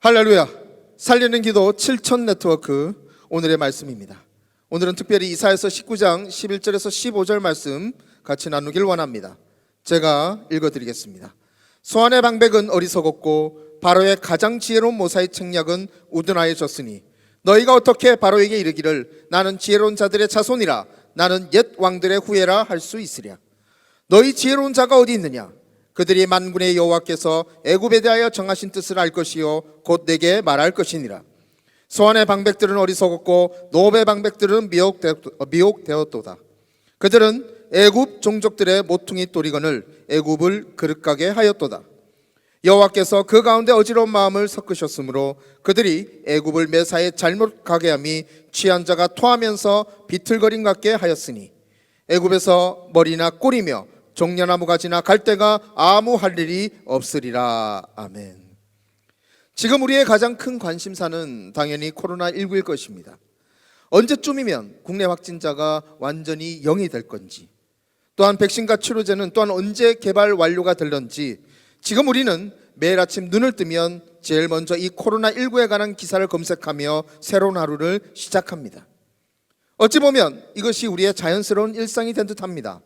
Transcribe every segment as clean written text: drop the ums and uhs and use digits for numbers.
할렐루야. 살리는 기도 7천 네트워크 오늘의 말씀입니다. 오늘은 특별히 이사야서 19장 11절에서 15절 말씀 같이 나누길 원합니다. 제가 읽어드리겠습니다. 소환의 방백은 어리석었고 바로의 가장 지혜로운 모사의 책략은 우둔하여졌으니 너희가 어떻게 바로에게 이르기를 나는 지혜로운 자들의 자손이라 나는 옛 왕들의 후예라 할 수 있으랴. 너희 지혜로운 자가 어디 있느냐? 그들이 만군의 여호와께서 애굽에 대하여 정하신 뜻을 알 것이요 곧 내게 말할 것이니라. 소환의 방백들은 어리석었고 노업의 방백들은 미혹되었도다. 그들은 애굽 종족들의 모퉁이 또리건을 애굽을 그릇가게 하였도다. 여호와께서 그 가운데 어지러운 마음을 섞으셨으므로 그들이 애굽을 매사에 잘못 가게 함이 취한 자가 토하면서 비틀거림 같게 하였으니 애굽에서 머리나 꼬리며 종려나무 가지나 갈대가 아무 할 일이 없으리라. 아멘. 지금 우리의 가장 큰 관심사는 당연히 코로나19일 것입니다. 언제쯤이면 국내 확진자가 완전히 0이 될 건지, 또한 백신과 치료제는 또한 언제 개발 완료가 될런지, 지금 우리는 매일 아침 눈을 뜨면 제일 먼저 이 코로나19에 관한 기사를 검색하며 새로운 하루를 시작합니다. 어찌 보면 이것이 우리의 자연스러운 일상이 된 듯합니다.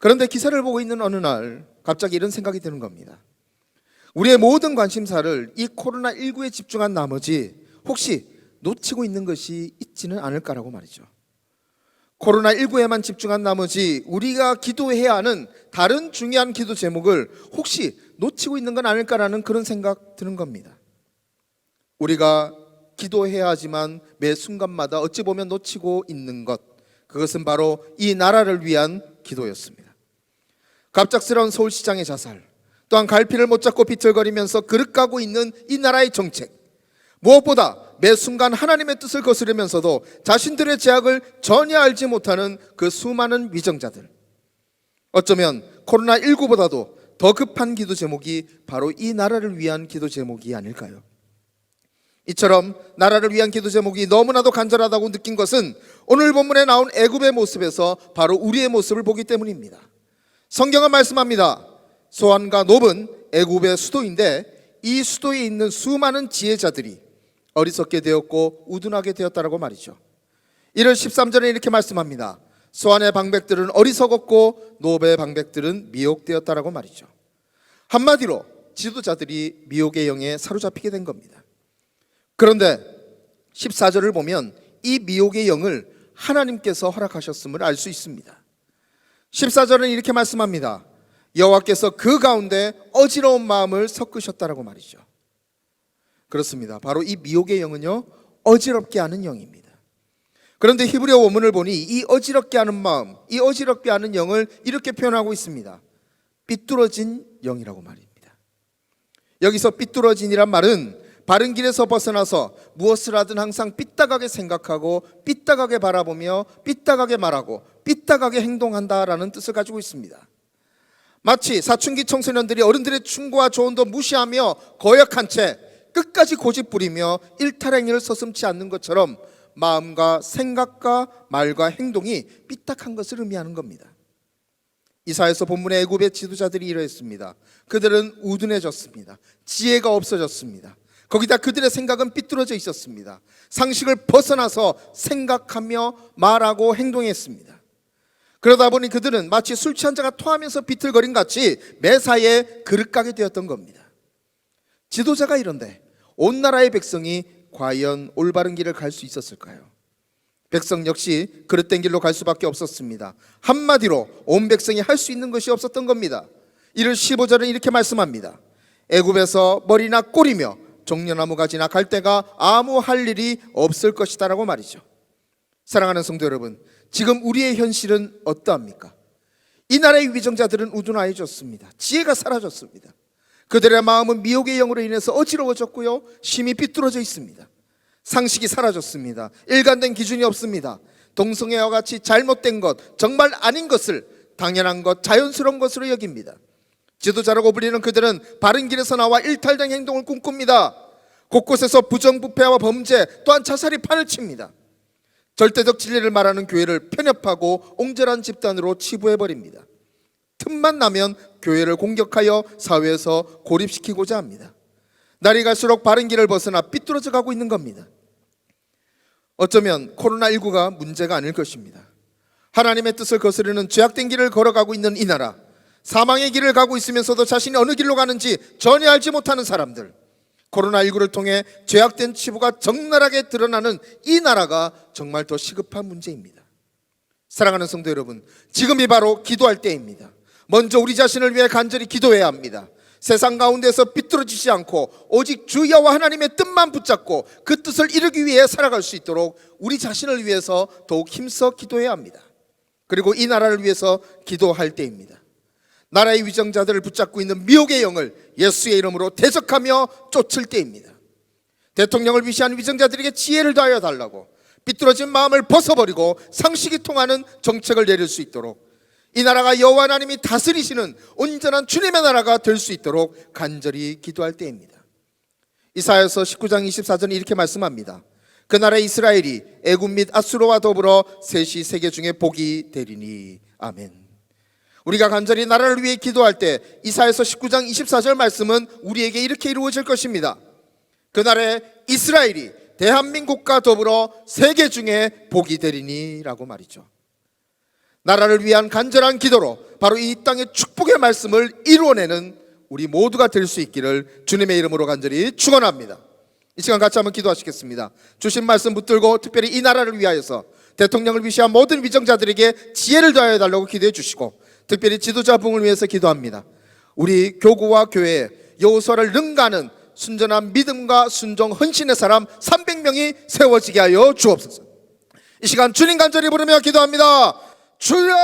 그런데 기사를 보고 있는 어느 날 갑자기 이런 생각이 드는 겁니다. 우리의 모든 관심사를 이 코로나19에 집중한 나머지 혹시 놓치고 있는 것이 있지는 않을까라고 말이죠. 코로나19에만 집중한 나머지 우리가 기도해야 하는 다른 중요한 기도 제목을 혹시 놓치고 있는 건 아닐까라는 그런 생각 드는 겁니다. 우리가 기도해야 하지만 매 순간마다 어찌 보면 놓치고 있는 것, 그것은 바로 이 나라를 위한 기도였습니다. 갑작스러운 서울시장의 자살, 또한 갈피를 못 잡고 비틀거리면서 그릇 가고 있는 이 나라의 정책, 무엇보다 매 순간 하나님의 뜻을 거스르면서도 자신들의 죄악을 전혀 알지 못하는 그 수많은 위정자들, 어쩌면 코로나19보다도 더 급한 기도 제목이 바로 이 나라를 위한 기도 제목이 아닐까요? 이처럼 나라를 위한 기도 제목이 너무나도 간절하다고 느낀 것은 오늘 본문에 나온 애굽의 모습에서 바로 우리의 모습을 보기 때문입니다. 성경은 말씀합니다. 소환과 놉은 애굽의 수도인데 이 수도에 있는 수많은 지혜자들이 어리석게 되었고 우둔하게 되었다라고 말이죠. 1월 13절에 이렇게 말씀합니다. 소환의 방백들은 어리석었고 놉의 방백들은 미혹되었다라고 말이죠. 한마디로 지도자들이 미혹의 영에 사로잡히게 된 겁니다. 그런데 14절을 보면 이 미혹의 영을 하나님께서 허락하셨음을 알 수 있습니다. 14절은 이렇게 말씀합니다. 여호와께서 그 가운데 어지러운 마음을 섞으셨다라고 말이죠. 그렇습니다. 바로 이 미혹의 영은요, 어지럽게 하는 영입니다. 그런데 히브리어 원문을 보니 이 어지럽게 하는 마음, 이 어지럽게 하는 영을 이렇게 표현하고 있습니다. 삐뚤어진 영이라고 말입니다. 여기서 삐뚤어진이란 말은 바른 길에서 벗어나서 무엇을 하든 항상 삐딱하게 생각하고 삐딱하게 바라보며 삐딱하게 말하고 삐딱하게 행동한다라는 뜻을 가지고 있습니다. 마치 사춘기 청소년들이 어른들의 충고와 조언도 무시하며 거역한 채 끝까지 고집부리며 일탈행위를 서슴지 않는 것처럼 마음과 생각과 말과 행동이 삐딱한 것을 의미하는 겁니다. 이사야서 본문의 애굽의 지도자들이 이러했습니다. 그들은 우둔해졌습니다. 지혜가 없어졌습니다. 거기다 그들의 생각은 삐뚤어져 있었습니다. 상식을 벗어나서 생각하며 말하고 행동했습니다. 그러다 보니 그들은 마치 술 취한 자가 토하면서 비틀거림 같이 매사에 그릇 가게 되었던 겁니다. 지도자가 이런데 온 나라의 백성이 과연 올바른 길을 갈 수 있었을까요? 백성 역시 그릇된 길로 갈 수밖에 없었습니다. 한마디로 온 백성이 할 수 있는 것이 없었던 겁니다. 1월 15절은 이렇게 말씀합니다. 애굽에서 머리나 꼬리며 종려나무 가지나 갈대가 아무 할 일이 없을 것이다 라고 말이죠. 사랑하는 성도 여러분, 지금 우리의 현실은 어떠합니까? 이 나라의 위정자들은 우둔하여졌습니다. 지혜가 사라졌습니다. 그들의 마음은 미혹의 영으로 인해서 어지러워졌고요, 심히 삐뚤어져 있습니다. 상식이 사라졌습니다. 일관된 기준이 없습니다. 동성애와 같이 잘못된 것, 정말 아닌 것을 당연한 것, 자연스러운 것으로 여깁니다. 지도자라고 불리는 그들은 바른 길에서 나와 일탈된 행동을 꿈꿉니다. 곳곳에서 부정부패와 범죄, 또한 자살이 판을 칩니다. 절대적 진리를 말하는 교회를 편협하고 옹졸한 집단으로 치부해버립니다. 틈만 나면 교회를 공격하여 사회에서 고립시키고자 합니다. 날이 갈수록 바른 길을 벗어나 삐뚤어져 가고 있는 겁니다. 어쩌면 코로나19가 문제가 아닐 것입니다. 하나님의 뜻을 거스르는 죄악된 길을 걸어가고 있는 이 나라, 사망의 길을 가고 있으면서도 자신이 어느 길로 가는지 전혀 알지 못하는 사람들, 코로나19를 통해 죄악된 치부가 적나라하게 드러나는 이 나라가 정말 더 시급한 문제입니다. 사랑하는 성도 여러분, 지금이 바로 기도할 때입니다. 먼저 우리 자신을 위해 간절히 기도해야 합니다. 세상 가운데서 비뚤어지지 않고 오직 주 여호와 하나님의 뜻만 붙잡고 그 뜻을 이루기 위해 살아갈 수 있도록 우리 자신을 위해서 더욱 힘써 기도해야 합니다. 그리고 이 나라를 위해서 기도할 때입니다. 나라의 위정자들을 붙잡고 있는 미혹의 영을 예수의 이름으로 대적하며 쫓을 때입니다. 대통령을 위시한 위정자들에게 지혜를 더하여 달라고, 삐뚤어진 마음을 벗어버리고 상식이 통하는 정책을 내릴 수 있도록, 이 나라가 여호와 하나님이 다스리시는 온전한 주님의 나라가 될 수 있도록 간절히 기도할 때입니다. 이사야서 19장 24절에 이렇게 말씀합니다. 그 나라의 이스라엘이 애굽 및 아수르와 더불어 셋이 세계 중에 복이 되리니. 아멘. 우리가 간절히 나라를 위해 기도할 때 이사야서 19장 24절 말씀은 우리에게 이렇게 이루어질 것입니다. 그 나라의 이스라엘이 대한민국과 더불어 세계 중에 복이 되리니 라고 말이죠. 나라를 위한 간절한 기도로 바로 이 땅의 축복의 말씀을 이루어내는 우리 모두가 될 수 있기를 주님의 이름으로 간절히 축원합니다. 이 시간 같이 한번 기도하시겠습니다. 주신 말씀 붙들고 특별히 이 나라를 위하여서 대통령을 위시한 모든 위정자들에게 지혜를 더하여 달라고 기도해 주시고, 특별히 지도자 부흥을 위해서 기도합니다. 우리 교구와 교회에 여호수아를 능가하는 순전한 믿음과 순종 헌신의 사람 300명이 세워지게 하여 주옵소서. 이 시간 주님 간절히 부르며 기도합니다. 주여!